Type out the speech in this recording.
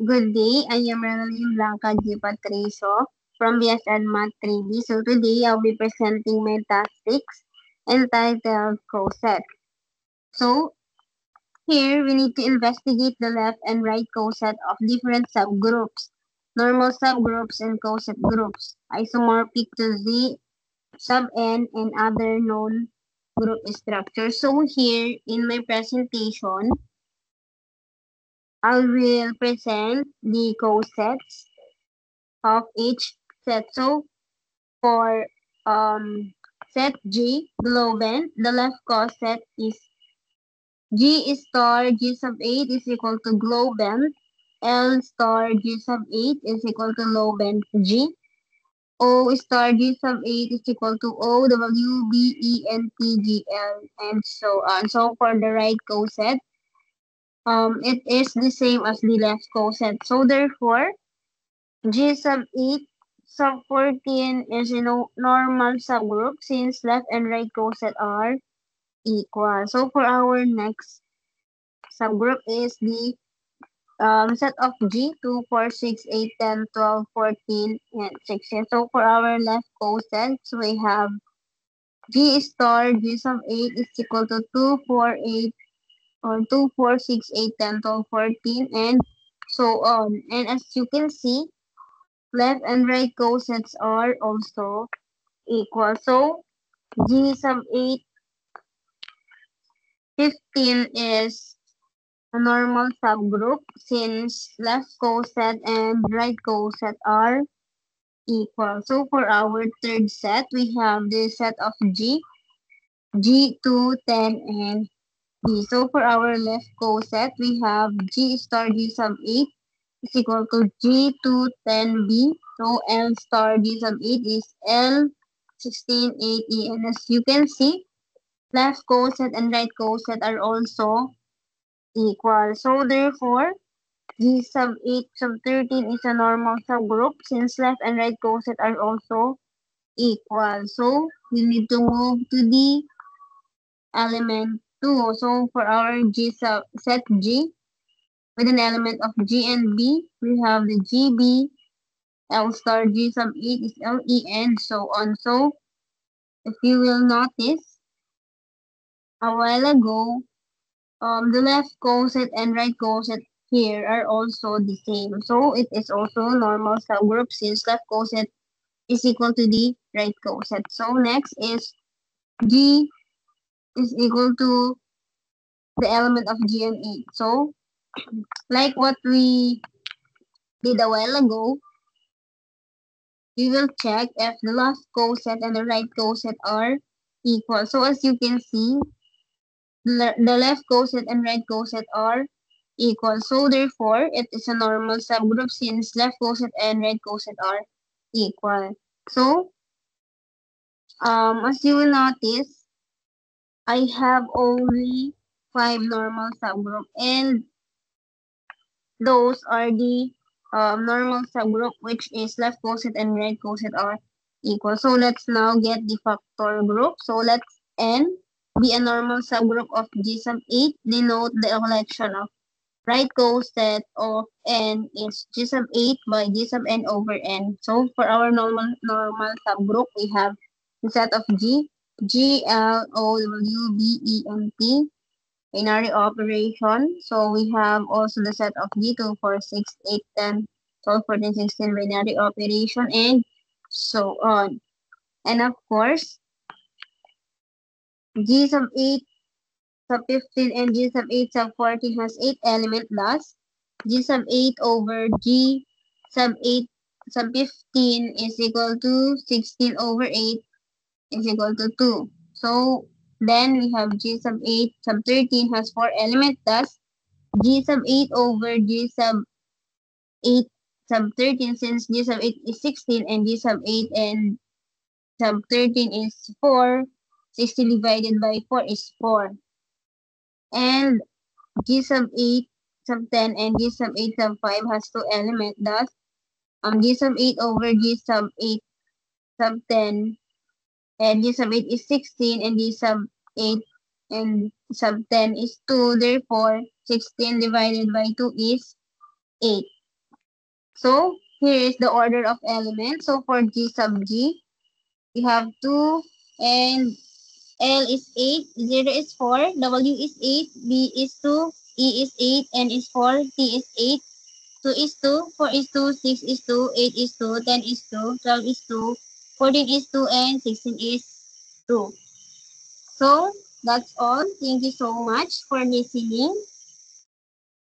Good day, I am Renalyn Blanca G. Patricio from BSN Math 3D. So today I'll be presenting my task 6 entitled coset. So here we need to investigate the left and right coset of different subgroups, normal subgroups and coset groups, isomorphic to Z, sub n, and other known group structures. So here in my presentation, I will present the cosets of each set. So for set G, below bend, the left coset is G star G sub 8 is equal to glow bend. L star G sub 8 is equal to low bend G. O star G sub 8 is equal to O W B E N T G L and so on. So for the right coset, it is the same as the left coset. So therefore, G sub 8 sub 14 is a normal subgroup since left and right coset are equal. So for our next subgroup is the set of G, 2, 4, 6, 8, 10, 12, 14, and 16. So for our left cosets, we have G star G sub 8 is equal to 2, 4, 8, or 2, 4, 6, 8, 10, 12, 14, and so on. And as you can see, left and right cosets are also equal. So G sub 8, 15 is a normal subgroup since left coset and right coset are equal. So for our third set, we have the set of G, G2, 10, and B. So for our left coset, we have G star G sub 8 is equal to G2, 10, B. So L star G sub 8 is L, 16, 8, E. And as you can see, left coset and right coset are also equal. So therefore, G sub 8 sub 13 is a normal subgroup since left and right coset are also equal. So we need to move to the element 2. So for our G sub set G with an element of G and B, we have the GB, L star G sub 8 is LE and so on. So if you will notice a while ago, the left coset and right coset here are also the same. So it is also a normal subgroup since left coset is equal to the right coset. So next is G is equal to the element of G and 8. So like what we did a while ago, we will check if the left coset and the right coset are equal. So as you can see, the left coset and right coset are equal. So therefore, it is a normal subgroup since left coset and right coset are equal. So, as you will notice, I have only 5 normal subgroup and those are the normal subgroup which is left coset and right coset are equal. So let's now get the factor group. So let's N be a normal subgroup of G sub 8. Denote the collection of right coset of N is G sub 8 by G sub N over N. So for our normal subgroup, we have the set of G, G, L, O, W, B, E, and T binary operation. So we have also the set of G2 for 6, 8, 10, 12, 14, 16 binary operation and so on. And of course, G sub 8 sub 15 and G sub 8 sub 14 has 8 element thus G sub 8 over G sub 8 sub 15 is equal to 16 over 8 is equal to 2. So then we have G sub 8 sub 13 has 4 element thus G sub 8 over G sub 8 sub 13 since G sub 8 is 16 and G sub 8 and sub 13 is 4. 16 divided by 4 is 4. And G sub 8 sub 10 and G sub 8 sub 5 has 2 elements. Thus, G sub 8 over G sub 8 sub 10 and G sub 8 is 16 and G sub 8 and sub 10 is 2. Therefore, 16 divided by 2 is 8. So here is the order of elements. So for G sub G, we have 2 and L is 8, 0 is 4, W is 8, B is 2, E is 8, N is 4, T is 8, 2 is 2, 4 is 2, 6 is 2, 8 is 2, 10 is 2, 12 is 2, 14 is 2, and 16 is 2. So that's all. Thank you so much for listening.